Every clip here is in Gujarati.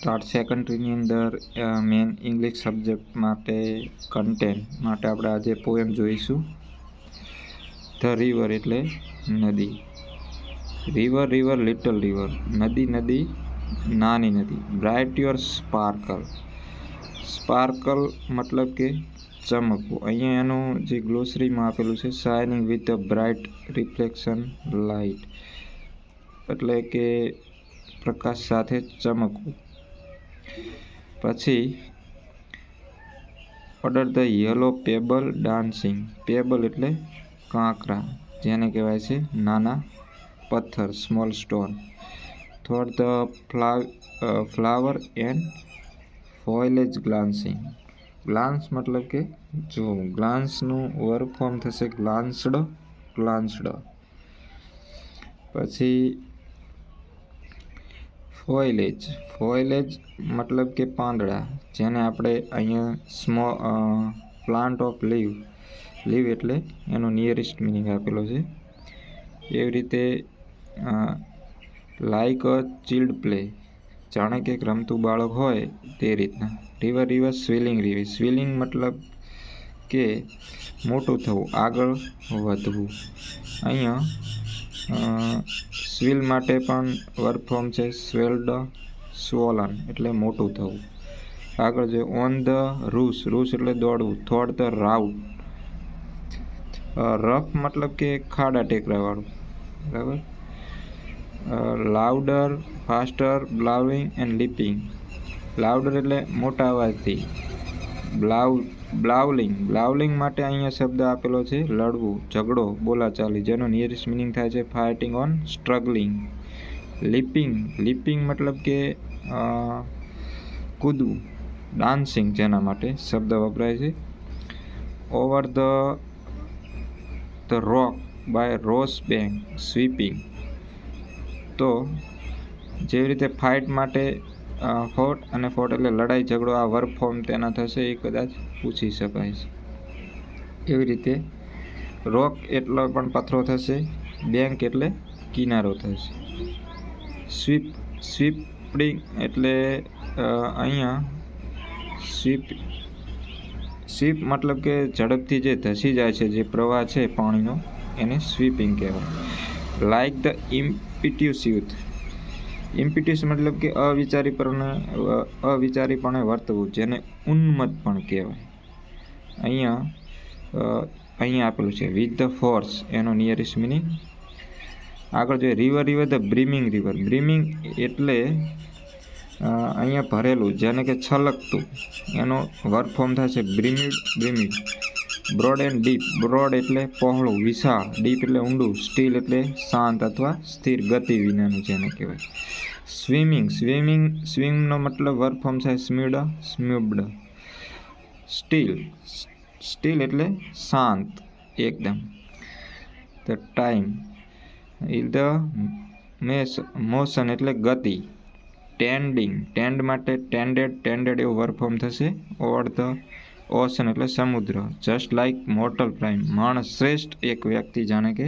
તો આ સેકન્ડરીની અંદર મેન ઇંગ્લિશ સબ્જેક્ટ માટે કન્ટેન્ટ માટે આપણે આજે પોએમ જોઈશું. ધ રિવર એટલે નદી. રિવર રિવર લિટલ રિવર, નદી નદી નાની નદી. Bright your sparkle. સ્પાર્કલ મતલબ કે ચમકવું. અહીંયા એનું જે ગ્લોસરીમાં આપેલું છે, shining with a bright reflection light, એટલે કે પ્રકાશ સાથે ચમકવું. પછી order the yellow pebble dancing. Pebble એટલે કાંકરા, જેને કહેવાય છે નાના પથ્થર, small stone. Through the flower and foliage glancing. Glance મતલબ કે જોવું. ગ્લાન્સનું વર્ક ફોર્મ થશે ગ્લાન્સ્ડ, ગ્લાન્સ્ડ. પછી ફોઇલેજ. ફોઇલેજ મતલબ કે પાંદડા, જેને આપણે અહીંયા પ્લાન્ટ ઓફ લીવ. લીવ એટલે એનો નિયરેસ્ટ મિનિંગ આપેલો છે. એવી રીતે લાઇક અ ચિલ્ડ પ્લે, જાણે કે એક રમતું બાળક હોય તે રીતના. River river swilling river. Swilling મતલબ કે મોટું થવું, આગળ વધવું. અહીંયા સ્વિલ માટે પણ વર્ક ફોર્મ છે સ્વેલ્ડ, સ્વોલન એટલે મોટું થવું. આગળ જોઈએ ઓન ધ રૂસ. રૂસ એટલે દોડવું. થોડ ધ રાઉટ. રફ મતલબ કે ખાડા ટેકરાવાળું, બરાબર. Louder, faster, blowing and leaping. Louder એટલે મોટા અવાજથી. બ્લાવલિંગ. બ્લાવલિંગ માટે અહીંયા શબ્દ આપેલો છે લડવું, ઝઘડો, બોલાચાલી, જેનો નિયરેસ્ટ મિનિંગ થાય છે fighting on, struggling. Leaping. Leaping મતલબ કે કૂદવું. ડાન્સિંગ જેના માટે શબ્દ વપરાય છે. Over the rock by rose bank. Sweeping. તો જેવી રીતે ફાઇટ માટે ફોટ અને ફોટ એટલે લડાઈ ઝઘડો, આ વર્ક ફોર્મ તેના થશે, એ કદાચ પૂછી શકાય છે. એવી રીતે રોક એટલો પણ પથ્થરો થશે. બેંક એટલે કિનારો થશે. સ્વીપિંગ એટલે અહીંયા સ્વીપ મતલબ કે ઝડપથી જે ધસી જાય છે, જે પ્રવાહ છે પાણીનો, એને સ્વીપિંગ કહેવાય. Like the impetuous youth. Impetuous મતલબ કે અવિચારીપણે વર્તવું, જેને ઉન્મત્ત પણ કહેવાય. અહીંયા આપેલું છે વિથ ધ ફોર્સ, એનો નિયરેસ્ટ મિનિંગ. આગળ જોઈએ રિવર રિવર ધ બ્રીમિંગ રિવર. બ્રીમિંગ એટલે અહીંયા ભરેલું, જેને કે છલકતું, એનો વર્ક ફોર્મ થશે brimmed, brimmed. Broad and deep. Broad એટલે પહોળું, વિશાળ. ડીપ એટલે ઊંડું. સ્ટીલ એટલે શાંત અથવા સ્થિર, ગતિ વિનાનું, જેને કહેવાય. સ્વિમિંગ. સ્વિમનો મતલબ વર્ક ફોર્મ છે સ્મીડ, સ્મ્યુબ્ડ. સ્ટીલ એટલે શાંત એકદમ. The time. ધ મોશન એટલે ગતિ. ટેન્ડિંગ. ટેન્ડ માટે ટેન્ડેડ એવું વર્ક ફોર્મ થશે. ઓવર ધ ઓશન એટલે સમુદ્ર. Just like mortal prime. માણસ શ્રેષ્ઠ એક વ્યક્તિ, જાણે કે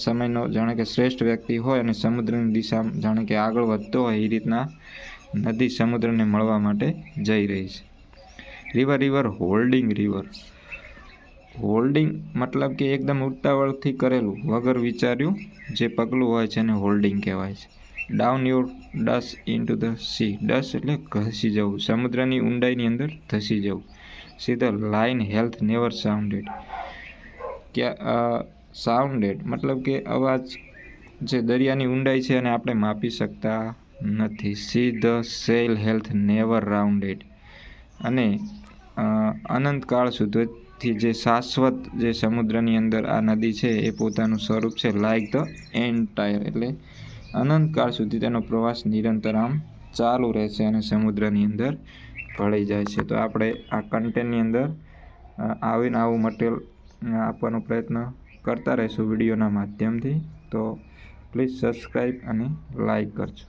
સમયનો જાણે કે શ્રેષ્ઠ વ્યક્તિ હોય અને સમુદ્રની દિશા જાણે કે આગળ વધતો હોય, એ રીતના નદી સમુદ્રને મળવા માટે જઈ રહી છે. River river holding river. Holding મતલબ કે એકદમ ઉતાવળથી કરેલું, વગર વિચાર્યું જે પગલું હોય છે એને હોલ્ડિંગ કહેવાય છે. Down your dash into the sea. Dash એટલે ઘસી જવું, સમુદ્રની ઊંડાઈની અંદર ધસી જવું. Sea the line health never sounded. Sounded મતલબ કે અવાજ, જે દરિયાની ઊંડાઈ છે અને આપણે માપી શકતા નથી. See the cell health never rounded. અને અનંતકાળ સુધીથી જે શાશ્વત જે સમુદ્રની અંદર આ નદી છે એ પોતાનું સ્વરૂપ છે લાઇક ધ એન્ટાયર, એટલે અનંતકાળ સુધી તેનો પ્રવાસ નિરંતર આમ ચાલુ રહેશે અને સમુદ્રની અંદર ભળી જાય છે. તો આપણે આ કન્ટેન્ટની અંદર આવીને આવું મટીરિયલ આપવાનો પ્રયત્ન કરતા રહીશું વિડીયોના માધ્યમથી. તો પ્લીઝ સબસ્ક્રાઈબ અને લાઈક કરજો.